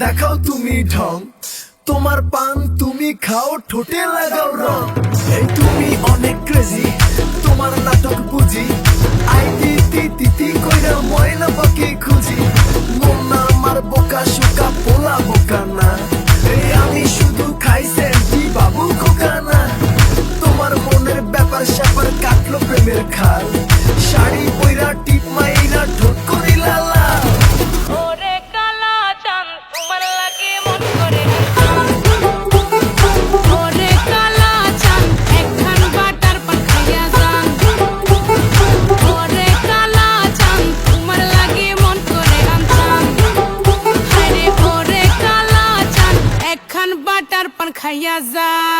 দেখাও তুমি ঢং, তোমার পান তুমি খাও ঠোঁটে লাগাও রং। এই তুমি অনেক ক্রেজি, তোমার নাটক বুঝি, আইতি তিতি কইরা ময়না পাখি খুঁজি। মন না আমার বোকা শোকা পোলা বোকা না, এই আমি শুধু খাই সেন্টি বাবু খোকা না। তোমার মনের ব্যাপার স্যাপার কাটলো প্রেমের খাল, শাড়ি পইরা টিপ মাইরা ঠোঁট করিলা লাল। ওরে কালা চাঁদ তোমার লাগে মন করে, ওরে কালা চাঁদ একখান বাটার পান খাইয়া যান। ওরে কালা চাঁদ তোমার লাগে মন করে আনছান। হায়রে ওরে কালা চাঁদ একখান বাটার পান খাইয়া যান।